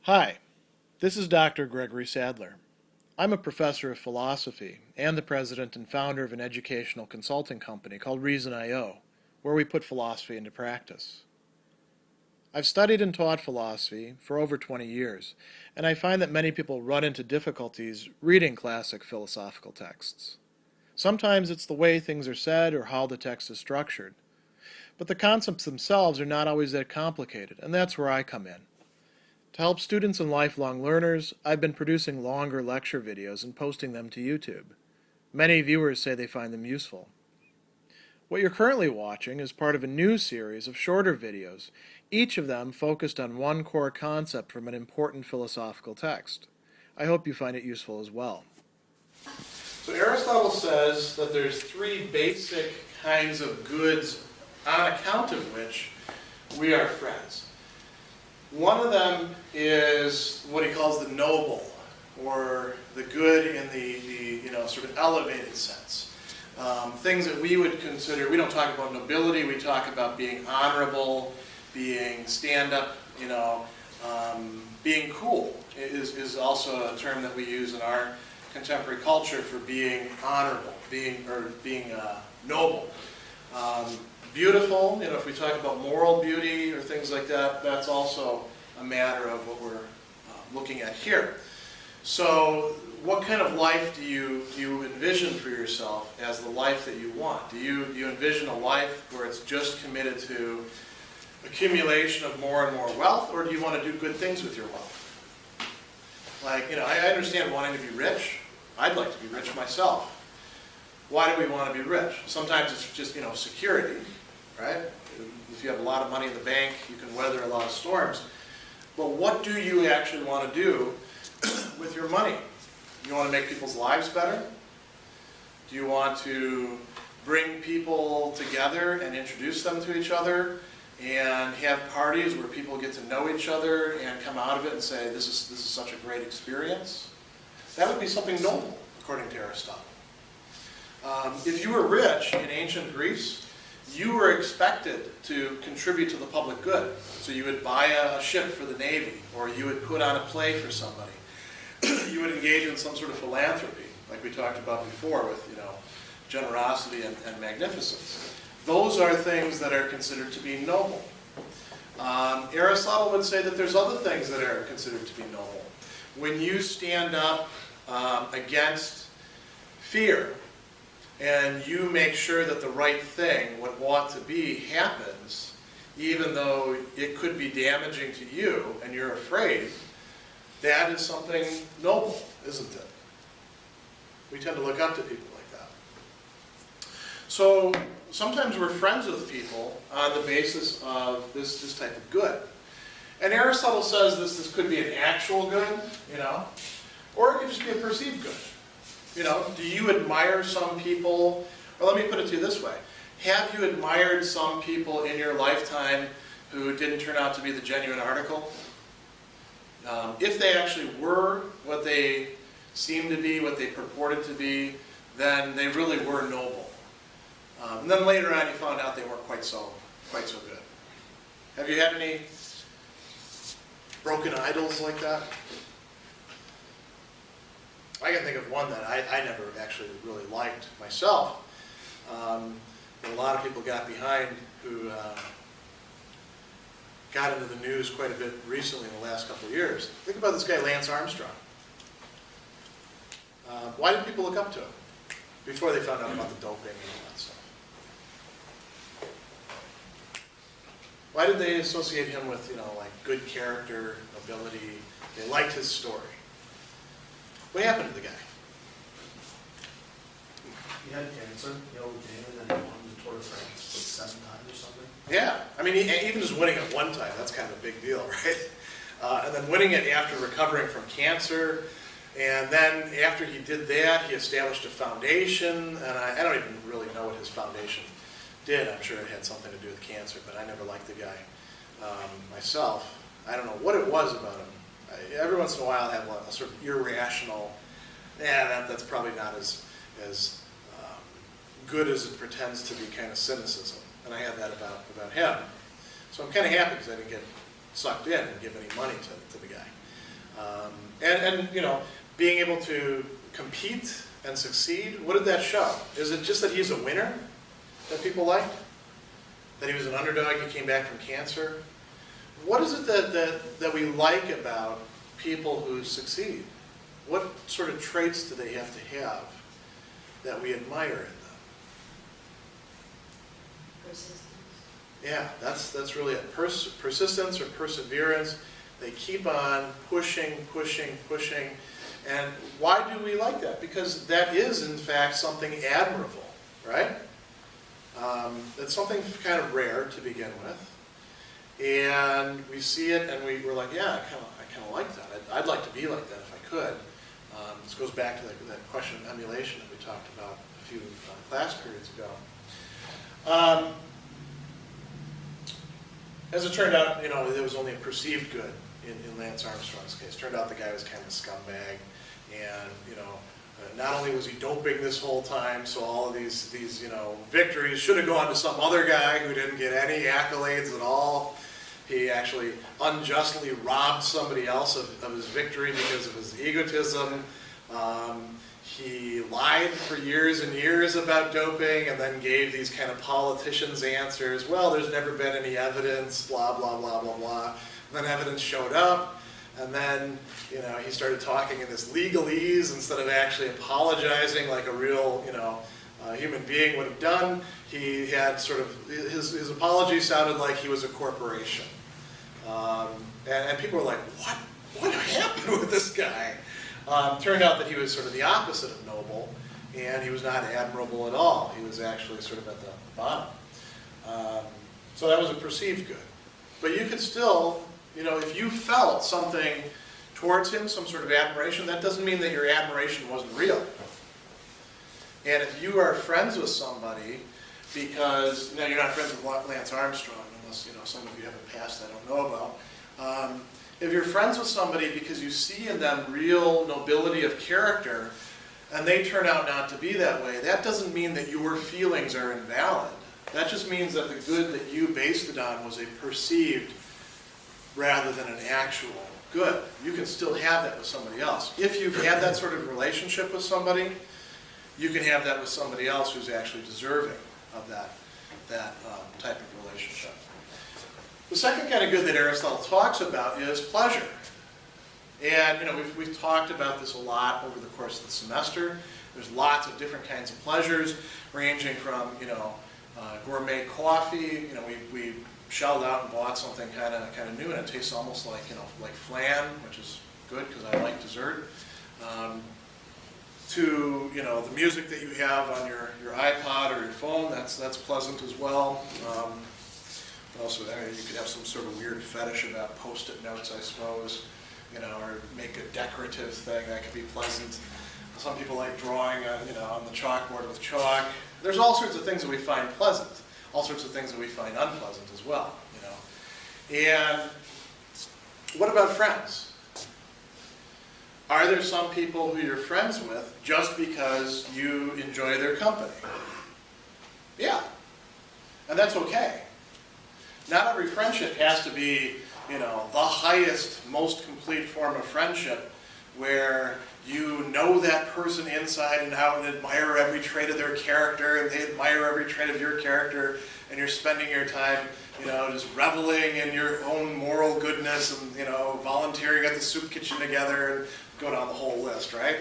Hi, this is Dr. Gregory Sadler. I'm a professor of philosophy and the president and founder of an educational consulting company called Reason.io, where we put philosophy into practice. I've studied and taught philosophy for over 20 years, and I find that many people run into difficulties reading classic philosophical texts. Sometimes it's the way things are said or how the text is structured. But the concepts themselves are not always that complicated, and that's where I come in. To help students and lifelong learners, I've been producing longer lecture videos and posting them to YouTube. Many viewers say they find them useful. What you're currently watching is part of a new series of shorter videos, each of them focused on one core concept from an important philosophical text. I hope you find it useful as well. So Aristotle says that there's three basic kinds of goods on account of which we are friends. One of them is what he calls the noble, or the good in the sort of elevated sense. Things that we would consider, we don't talk about nobility, we talk about being honorable, being stand-up, being cool is also a term that we use in our contemporary culture for being honorable, being noble. Beautiful, if we talk about moral beauty or things like that, that's also a matter of what we're looking at here. So what kind of life do you envision for yourself as the life that you want? Do you envision a life where it's just committed to accumulation of more and more wealth, or do you want to do good things with your wealth? Like, I understand wanting to be rich. I'd like to be rich myself. Why do we want to be rich? Sometimes it's just, security, right? If you have a lot of money in the bank, you can weather a lot of storms. But what do you actually want to do with your money? You want to make people's lives better? Do you want to bring people together and introduce them to each other and have parties where people get to know each other and come out of it and say, this is such a great experience? That would be something noble, according to Aristotle. If you were rich in ancient Greece, you were expected to contribute to the public good. So you would buy a ship for the Navy, or you would put on a play for somebody. You would engage in some sort of philanthropy, like we talked about before with generosity and magnificence. Those are things that are considered to be noble. Aristotle would say that there's other things that are considered to be noble. When you stand up against fear, and you make sure that the right thing, what ought to be, happens, even though it could be damaging to you and you're afraid, that is something noble, isn't it? We tend to look up to people like that. So sometimes we're friends with people on the basis of this type of good. And Aristotle says this could be an actual good, or it could just be a perceived good. Do you admire some people, or let me put it to you this way. Have you admired some people in your lifetime who didn't turn out to be the genuine article? If they actually were what they seemed to be, what they purported to be, then they really were noble. And then later on you found out they weren't quite so good. Have you had any broken idols like that? I can think of one that I never actually really liked myself. But a lot of people got behind who got into the news quite a bit recently in the last couple of years. Think about this guy, Lance Armstrong. Why did people look up to him before they found out about the doping and all that stuff? Why did they associate him with, like good character, ability? They liked his story. What happened to the guy? He had cancer, he overcame it, and he won the Tour de France 7 times or something. Yeah, even just winning it one time, that's kind of a big deal, right? And then winning it after recovering from cancer, and then after he did that, he established a foundation, and I don't even really know what his foundation did. I'm sure it had something to do with cancer, but I never liked the guy myself. I don't know what it was about him. Every once in a while I have a sort of irrational, that's probably not as good as it pretends to be kind of cynicism. And I had that about him. So I'm kind of happy because I didn't get sucked in and give any money to the guy. And you know, being able to compete and succeed, what did that show? Is it just that he's a winner that people liked? That he was an underdog, he came back from cancer? What is it that we like about people who succeed? What sort of traits do they have to have that we admire in them? Persistence. Yeah, that's really it. Persistence or perseverance. They keep on pushing, pushing, pushing. And why do we like that? Because that is, in fact, something admirable, right? It's something kind of rare to begin with. And we see it and we're like, yeah, I kind of like that. I'd like to be like that if I could. This goes back to that question of emulation that we talked about a few class periods ago. As it turned out, you know, there was only a perceived good in Lance Armstrong's case. Turned out the guy was kind of a scumbag, and you know, not only was he doping this whole time, so all of these you know victories should have gone to some other guy who didn't get any accolades at all. He actually unjustly robbed somebody else of his victory because of his egotism. He lied for years and years about doping and then gave these kind of politicians' answers. Well, there's never been any evidence, blah, blah, blah, blah, blah. And then evidence showed up, and then, you know, he started talking in this legalese instead of actually apologizing like a real, you know, human being would have done. He had sort of, his apology sounded like he was a corporation. And people were like, what happened with this guy? Turned out that he was sort of the opposite of noble, and he was not admirable at all. He was actually sort of at the bottom. So that was a perceived good. But you could still, you know, if you felt something towards him, some sort of admiration, that doesn't mean that your admiration wasn't real. And if you are friends with somebody because, you know, you're not friends with Lance Armstrong, unless, you know, some of you have a past I don't know about. If you're friends with somebody because you see in them real nobility of character, and they turn out not to be that way, that doesn't mean that your feelings are invalid. That just means that the good that you based it on was a perceived rather than an actual good. You can still have that with somebody else. If you've had that sort of relationship with somebody, you can have that with somebody else who's actually deserving of that type of relationship. The second kind of good that Aristotle talks about is pleasure. And, you know, we've talked about this a lot over the course of the semester. There's lots of different kinds of pleasures, ranging from, you know, gourmet coffee. You know, we shelled out and bought something kind of new, and it tastes almost like, you know, like flan, which is good because I like dessert. To, you know, the music that you have on your iPod or your phone, that's pleasant as well. Also, I mean, you could have some sort of weird fetish about Post-it notes, I suppose, you know, or make a decorative thing that could be pleasant. Some people like drawing on, you know, on the chalkboard with chalk. There's all sorts of things that we find pleasant, all sorts of things that we find unpleasant as well, you know. And what about friends? Are there some people who you're friends with just because you enjoy their company? Yeah, and that's okay. Not every friendship has to be, you know, the highest, most complete form of friendship where you know that person inside and out and admire every trait of their character and they admire every trait of your character, and you're spending your time, you know, just reveling in your own moral goodness and, you know, volunteering at the soup kitchen together and go down the whole list, right?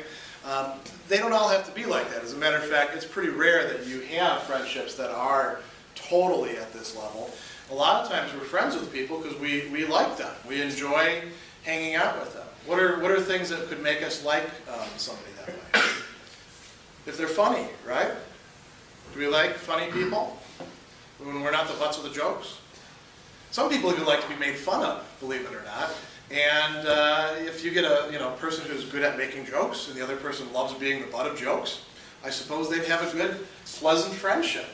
They don't all have to be like that. As a matter of fact, it's pretty rare that you have friendships that are totally at this level. A lot of times we're friends with people because we like them. We enjoy hanging out with them. What are things that could make us like somebody that way? If they're funny, right? Do we like funny people when we're not the butts of the jokes? Some people even like to be made fun of, believe it or not. And if you get a person who's good at making jokes and the other person loves being the butt of jokes, I suppose they'd have a good, pleasant friendship.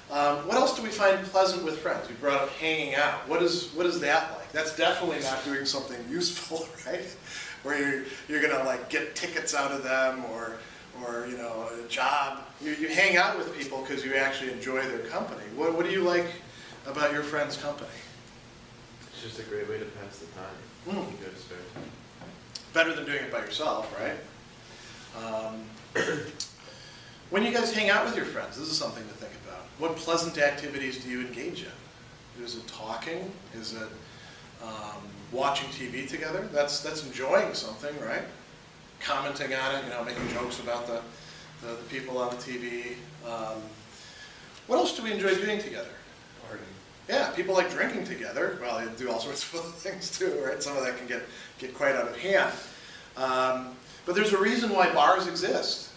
What else do we find pleasant with friends? We brought up hanging out. What is that like? That's definitely not doing something useful, right? Where you're gonna like get tickets out of them or you know, a job. You hang out with people because you actually enjoy their company. What do you like about your friend's company? It's just a great way to pass the time. Good spare time. better than doing it by yourself, right? When you guys hang out with your friends, this is something to think about. What pleasant activities do you engage in? Is it talking? Is it watching TV together? That's enjoying something, right? Commenting on it, making jokes about the people on the TV. What else do we enjoy doing together? Party. Yeah, people like drinking together. Well, they do all sorts of other things too, right? Some of that can get quite out of hand. But there's a reason why bars exist.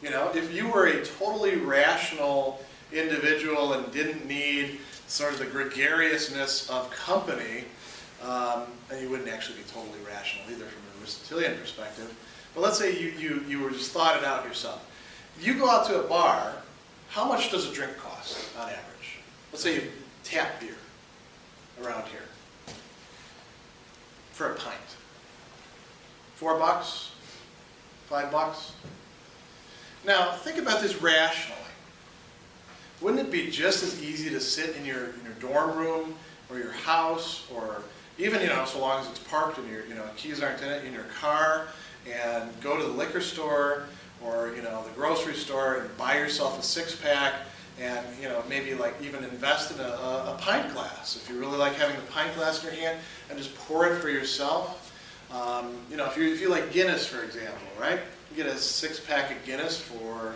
If you were a totally rational individual and didn't need sort of the gregariousness of company, and you wouldn't actually be totally rational either from an Aristotelian perspective, but let's say you were just thought it out yourself. You go out to a bar, how much does a drink cost on average? Let's say you tap beer around here for a pint. $4? $5? Now, think about this rationally. Wouldn't it be just as easy to sit in your dorm room or your house, or even, so long as it's parked and your keys aren't in it, in your car, and go to the liquor store or, the grocery store and buy yourself a six-pack and, maybe like even invest in a pint glass. If you really like having the pint glass in your hand, and just pour it for yourself. If you like Guinness, for example, right? You get a six-pack of Guinness for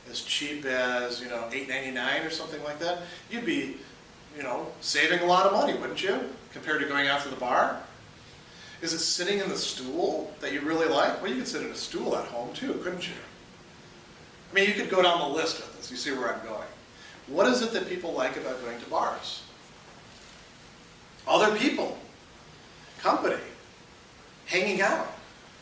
as cheap as, $8.99 or something like that. You'd be, saving a lot of money, wouldn't you? Compared to going out to the bar. Is it sitting in the stool that you really like? Well, you could sit in a stool at home too, couldn't you? I mean, you could go down the list with this. You see where I'm going. What is it that people like about going to bars? Other people. Company. Hanging out.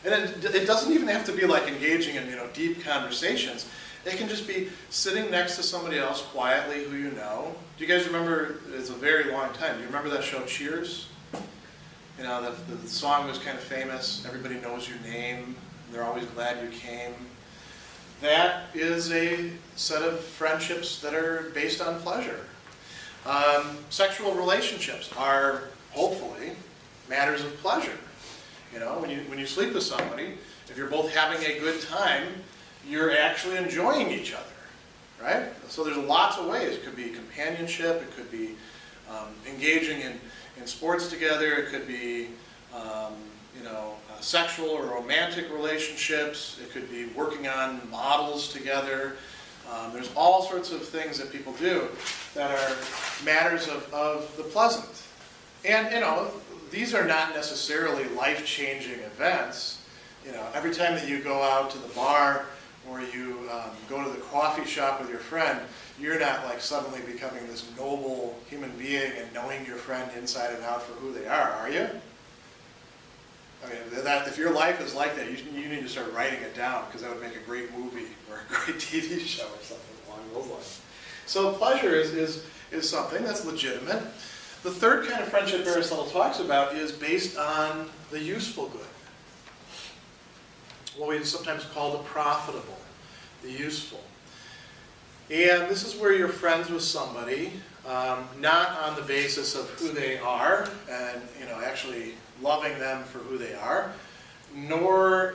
And it doesn't even have to be like engaging in deep conversations. It can just be sitting next to somebody else quietly who you know. Do you guys remember, it's a very long time, do you remember that show Cheers? The song was kind of famous, everybody knows your name, they're always glad you came. That is a set of friendships that are based on pleasure. Sexual relationships are, hopefully, matters of pleasure. When you sleep with somebody, if you're both having a good time, you're actually enjoying each other, right? So there's lots of ways. It could be companionship, it could be engaging in sports together, it could be sexual or romantic relationships, it could be working on models together. There's all sorts of things that people do that are matters of the pleasant. And these are not necessarily life-changing events. Every time that you go out to the bar or you go to the coffee shop with your friend, you're not like suddenly becoming this noble human being and knowing your friend inside and out for who they are you? I mean, if your life is like that, you need to start writing it down, because that would make a great movie or a great TV show or something along those lines. So pleasure is something that's legitimate. The third kind of friendship Aristotle talks about is based on the useful good. What we sometimes call the profitable, the useful. And this is where you're friends with somebody, not on the basis of who they are and actually loving them for who they are, nor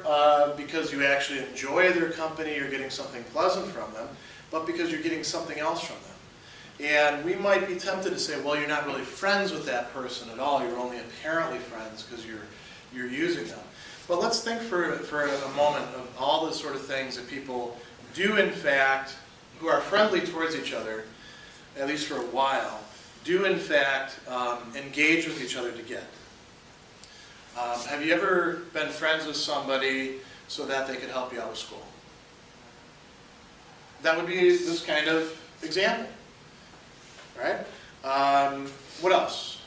because you actually enjoy their company or getting something pleasant from them, but because you're getting something else from them. And we might be tempted to say, well, you're not really friends with that person at all. You're only apparently friends because you're using them. But let's think for a moment of all the sort of things that people do, in fact, who are friendly towards each other, at least for a while, do in fact engage with each other to get. Have you ever been friends with somebody so that they could help you out with school? That would be this kind of example. Right? What else?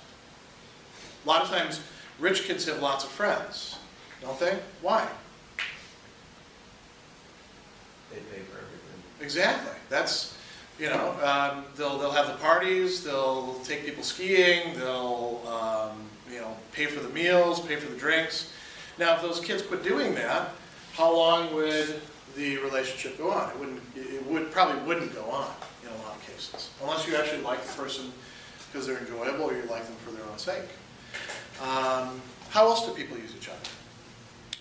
A lot of times, rich kids have lots of friends, don't they? Why? They pay for everything. Exactly. That's, they'll have the parties, they'll take people skiing, they'll, pay for the meals, pay for the drinks. Now, if those kids quit doing that, how long would the relationship go on? It probably wouldn't go on in a lot of cases, unless you actually like the person because they're enjoyable or you like them for their own sake. How else do people use each other?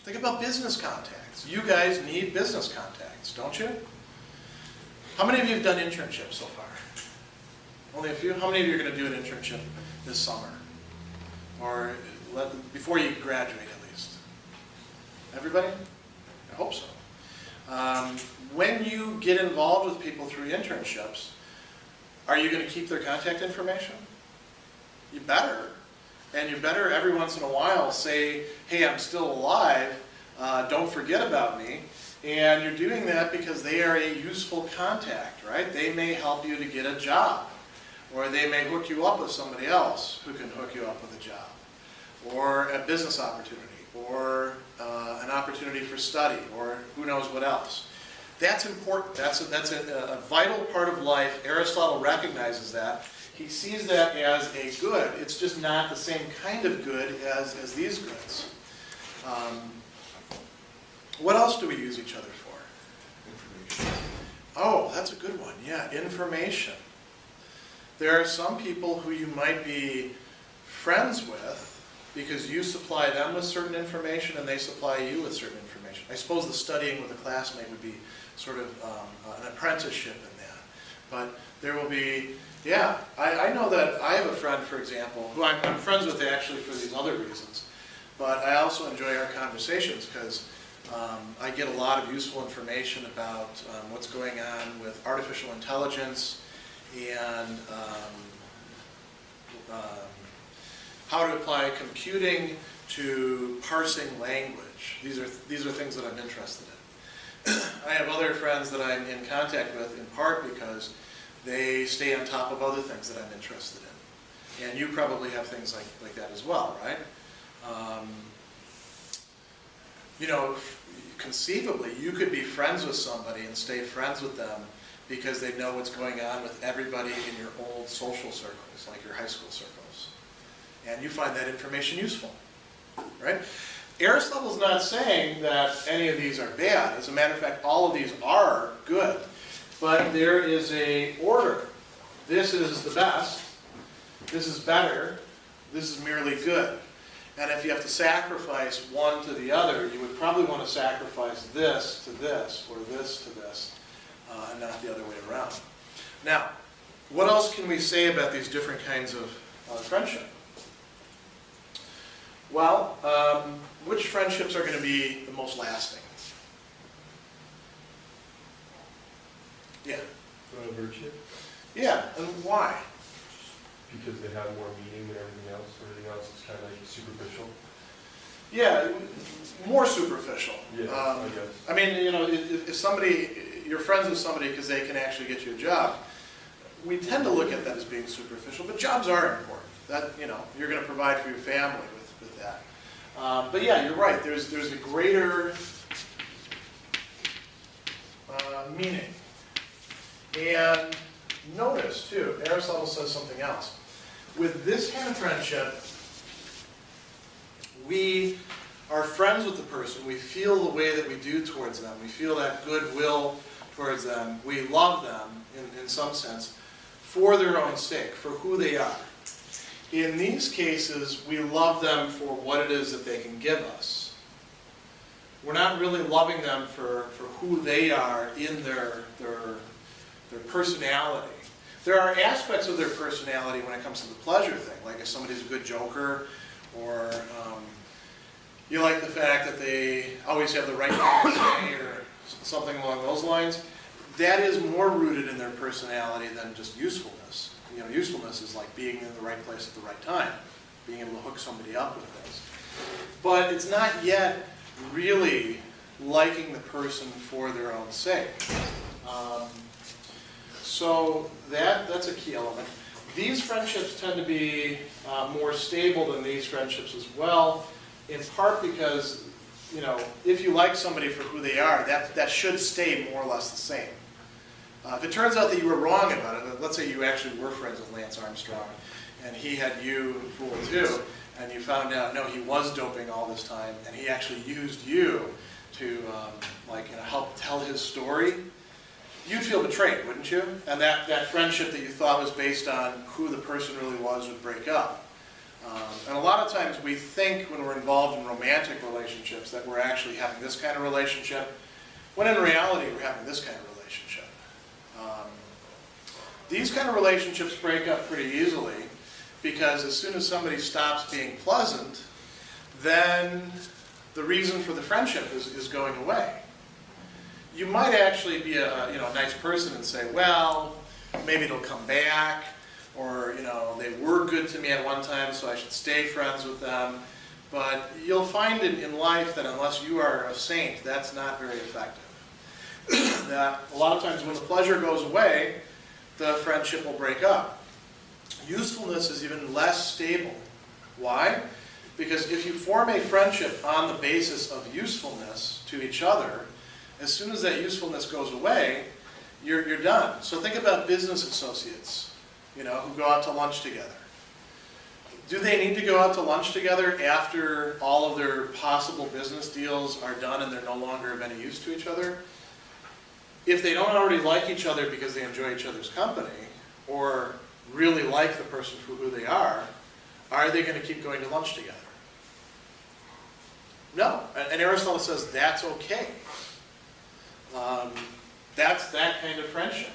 Think about business contacts. You guys need business contacts, don't you? How many of you have done internships so far? Only a few? How many of you are going to do an internship this summer? Or before you graduate, at least? Everybody? I hope so. When you get involved with people through internships, are you going to keep their contact information? You better. And you better every once in a while say, hey, I'm still alive, don't forget about me. And you're doing that because they are a useful contact, right? They may help you to get a job. Or they may hook you up with somebody else who can hook you up with a job. Or a business opportunity. Or an opportunity for study. Or who knows what else. That's important. That's a vital part of life. Aristotle recognizes that. He sees that as a good. It's just not the same kind of good as these goods. What else do we use each other for? Information. Oh, that's a good one. Yeah, information. There are some people who you might be friends with because you supply them with certain information and they supply you with certain information. I suppose the studying with a classmate would be sort of an apprenticeship in that. But there will be, yeah, I know that I have a friend, for example, who I'm friends with actually for these other reasons. But I also enjoy our conversations because I get a lot of useful information about what's going on with artificial intelligence and how to apply computing to parsing language. These are things that I'm interested in. I have other friends that I'm in contact with in part because they stay on top of other things that I'm interested in. And you probably have things like that as well, right? You know, conceivably, you could be friends with somebody and stay friends with them because they know what's going on with everybody in your old social circles, like your high school circles. And you find that information useful, right? Aristotle's not saying that any of these are bad. As a matter of fact, all of these are good. But there is a order. This is the best. This is better. This is merely good. And if you have to sacrifice one to the other, you would probably want to sacrifice this to this, or this to this, and not the other way around. Now, what else can we say about these different kinds of friendship? Well, which friendships are going to be the most lasting? Yeah. Virtue. Yeah, and why? Because they have more meaning than everything else. Everything else is kind of like superficial. Yeah, more superficial. Yeah, I guess. I mean, you know, if somebody, you're friends with somebody because they can actually get you a job, we tend to look at that as being superficial, but jobs are important. That, you know, you're going to provide for your family with that. But yeah, you're right. There's a greater meaning. And notice, too, Aristotle says something else. With this kind of friendship, we are friends with the person. We feel the way that we do towards them. We feel that goodwill towards them. We love them, in some sense, for their own sake, for who they are. In these cases, we love them for what it is that they can give us. We're not really loving them for who they are in their personality. There are aspects of their personality when it comes to the pleasure thing, like if somebody's a good joker, or you like the fact that they always have the right thing to say, or something along those lines. That is more rooted in their personality than just usefulness. You know, usefulness is like being in the right place at the right time, being able to hook somebody up with things. But it's not yet really liking the person for their own sake. So that's a key element. These friendships tend to be more stable than these friendships as well, in part because, you know, if you like somebody for who they are, that should stay more or less the same. If it turns out that you were wrong about it, let's say you actually were friends with Lance Armstrong, and he had you fooled too, and you found out, no, he was doping all this time, and he actually used you to help tell his story, you'd feel betrayed, wouldn't you? And that friendship that you thought was based on who the person really was would break up. And a lot of times we think when we're involved in romantic relationships that we're actually having this kind of relationship, when in reality we're having this kind of relationship. These kind of relationships break up pretty easily because as soon as somebody stops being pleasant, then the reason for the friendship is going away. You might actually be a nice person and say, well, maybe it'll come back, or they were good to me at one time, so I should stay friends with them. But you'll find in life that unless you are a saint, that's not very effective. That a lot of times when the pleasure goes away, the friendship will break up. Usefulness is even less stable. Why? Because if you form a friendship on the basis of usefulness to each other, as soon as that usefulness goes away, you're done. So think about business associates, who go out to lunch together. Do they need to go out to lunch together after all of their possible business deals are done and they're no longer of any use to each other? If they don't already like each other because they enjoy each other's company, or really like the person for who they are they going to keep going to lunch together? No. And Aristotle says that's okay. That's that kind of friendship.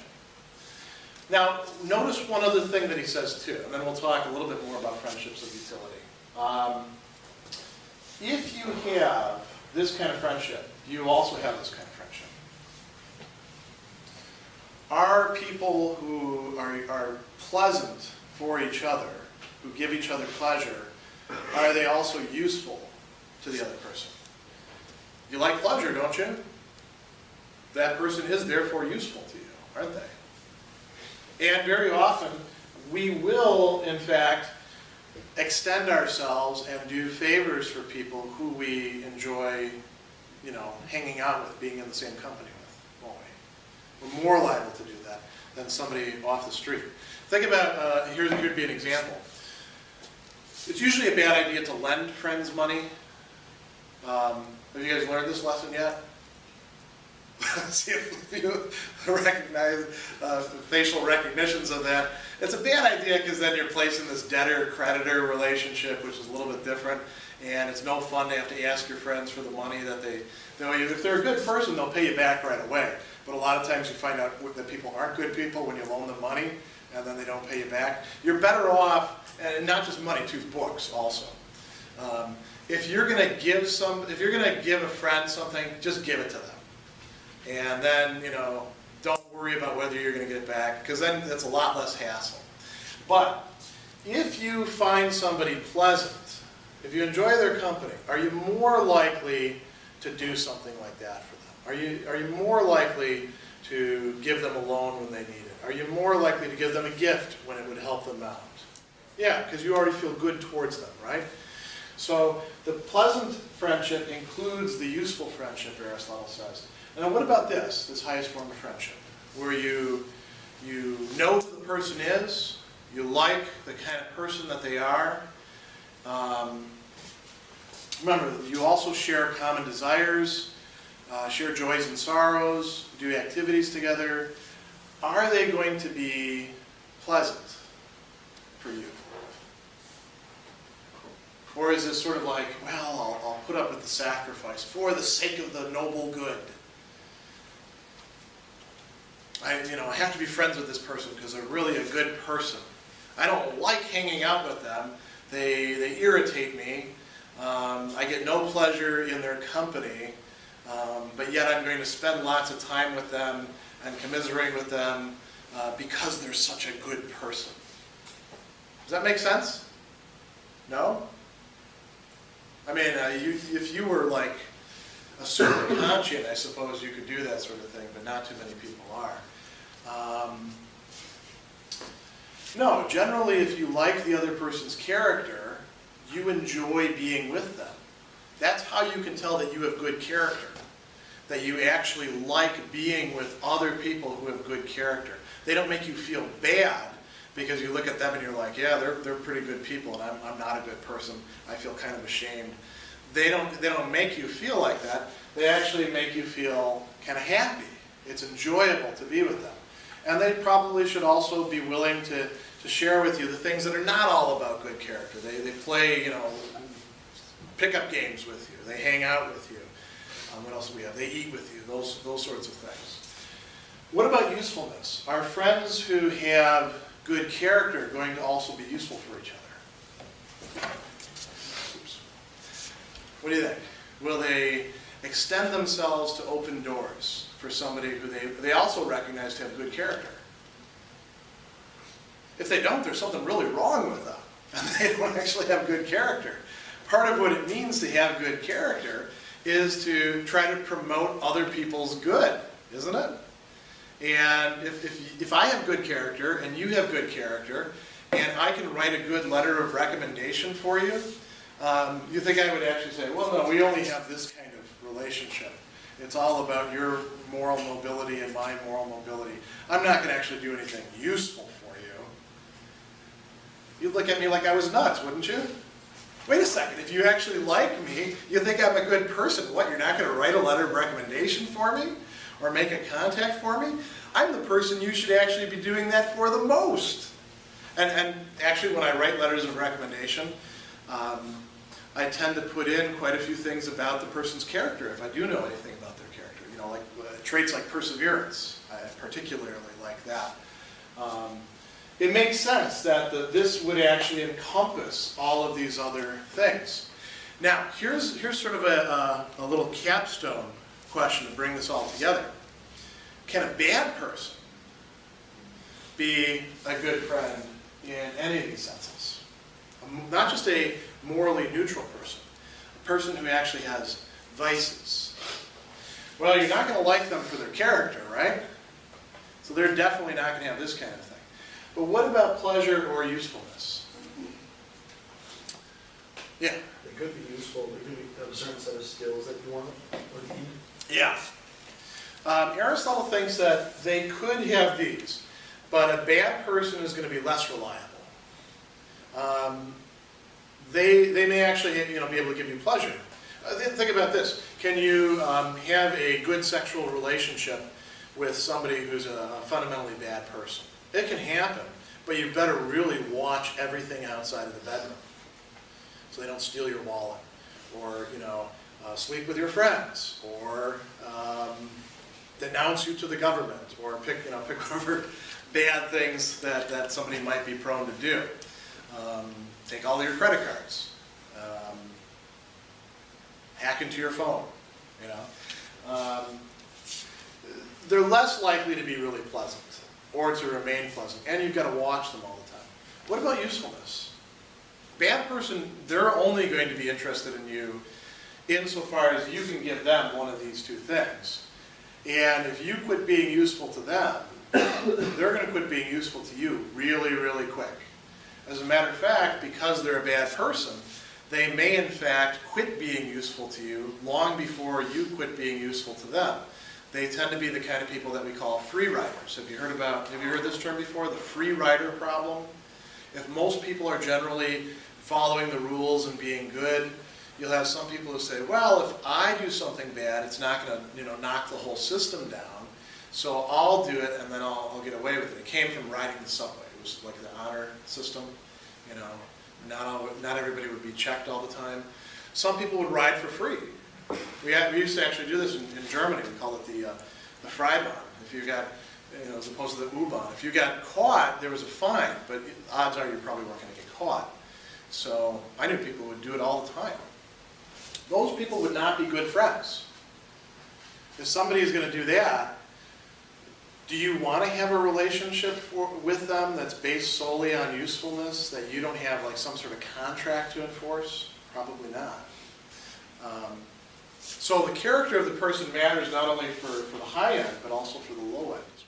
Now, notice one other thing that he says too, and then we'll talk a little bit more about friendships of utility. If you have this kind of friendship, you also have this kind of friendship. Are people who are pleasant for each other, who give each other pleasure, are they also useful to the other person? You like pleasure, don't you? That person is therefore useful to you, aren't they? And very often, we will, in fact, extend ourselves and do favors for people who we enjoy, hanging out with, being in the same company with, won't we? We're more liable to do that than somebody off the street. Think about, here'd be an example. It's usually a bad idea to lend friends money. Have you guys learned this lesson yet? See if you recognize facial recognitions of that. It's a bad idea because then you're placed in this debtor-creditor relationship, which is a little bit different, and it's no fun to have to ask your friends for the money that they owe you. If they're a good person, they'll pay you back right away. But a lot of times you find out that people aren't good people when you loan them money, and then they don't pay you back. You're better off, and not just money, too, books also. If you're going to give a friend something, just give it to them. And then, don't worry about whether you're going to get it back, because then it's a lot less hassle. But if you find somebody pleasant, if you enjoy their company, are you more likely to do something like that for them? Are you more likely to give them a loan when they need it? Are you more likely to give them a gift when it would help them out? Yeah, because you already feel good towards them, right? So the pleasant friendship includes the useful friendship, Aristotle says. Now what about this highest form of friendship, where you know who the person is, you like the kind of person that they are. Remember, you also share common desires, share joys and sorrows, do activities together. Are they going to be pleasant for you? Or is this sort of like, well, I'll put up with the sacrifice for the sake of the noble good? I have to be friends with this person because they're really a good person. I don't like hanging out with them. They irritate me. I get no pleasure in their company, but yet I'm going to spend lots of time with them and commiserate with them because they're such a good person. Does that make sense? No? I mean, if you were like a super Nicomachean, I suppose you could do that sort of thing, but not too many people are. No, generally if you like the other person's character, you enjoy being with them. That's how you can tell that you have good character, that you actually like being with other people who have good character. They don't make you feel bad because you look at them and you're like, yeah, they're pretty good people and I'm not a good person. I feel kind of ashamed. They don't make you feel like that. They actually make you feel kind of happy. It's enjoyable to be with them. And they probably should also be willing to to share with you the things that are not all about good character. They play, you know, pickup games with you. They hang out with you. What else do we have? They eat with you. Those sorts of things. What about usefulness? Are friends who have good character going to also be useful for each other? Oops. What do you think? Will they extend themselves to open doors for somebody who they also recognize to have good character? If they don't, there's something really wrong with them, and they don't actually have good character. Part of what it means to have good character is to try to promote other people's good, isn't it? And if I have good character and you have good character, and I can write a good letter of recommendation for you, you think I would actually say, well, no, we only have this kind of relationship. It's all about your moral nobility and my moral nobility. I'm not going to actually do anything useful for you. You'd look at me like I was nuts, wouldn't you? Wait a second, if you actually like me, you think I'm a good person. What, you're not going to write a letter of recommendation for me? Or make a contact for me? I'm the person you should actually be doing that for the most. And actually, when I write letters of recommendation, I tend to put in quite a few things about the person's character, if I do know anything about their character. You know, like traits like perseverance. I particularly like that. It makes sense that this would actually encompass all of these other things. Now, here's sort of a little capstone question to bring this all together. Can a bad person be a good friend in any of these senses? Not just a morally neutral person, a person who actually has vices. Well, you're not going to like them for their character, right? So they're definitely not going to have this kind of thing. But what about pleasure or usefulness? Yeah? They could be useful. They could have a certain set of skills that you want or need. Yeah. Aristotle thinks that they could have these, but a bad person is going to be less reliable. They may actually, be able to give you pleasure. Think about this. Can you have a good sexual relationship with somebody who's a fundamentally bad person? It can happen, but you better really watch everything outside of the bedroom so they don't steal your wallet, or sleep with your friends, or denounce you to the government, or pick whatever bad things that somebody might be prone to do. Take all your credit cards, hack into your phone. They're less likely to be really pleasant or to remain pleasant, and you've got to watch them all the time. What about usefulness? Bad person, they're only going to be interested in you insofar as you can give them one of these two things. And if you quit being useful to them, they're going to quit being useful to you really, really quick. As a matter of fact, because they're a bad person, they may in fact quit being useful to you long before you quit being useful to them. They tend to be the kind of people that we call free riders. Have you heard this term before, the free rider problem? If most people are generally following the rules and being good, you'll have some people who say, well, if I do something bad, it's not going to knock the whole system down, so I'll do it and then I'll get away with it. It came from riding the subway. It was like the honor system. Not everybody would be checked all the time. Some people would ride for free. We used to actually do this in Germany. We call it the Freibahn. If you got, as opposed to the U-Bahn. If you got caught, there was a fine, but odds are you probably weren't going to get caught. So I knew people would do it all the time. Those people would not be good friends. If somebody is going to do that, do you want to have a relationship with them that's based solely on usefulness, that you don't have like some sort of contract to enforce? Probably not. So the character of the person matters not only for the high end, but also for the low end as well.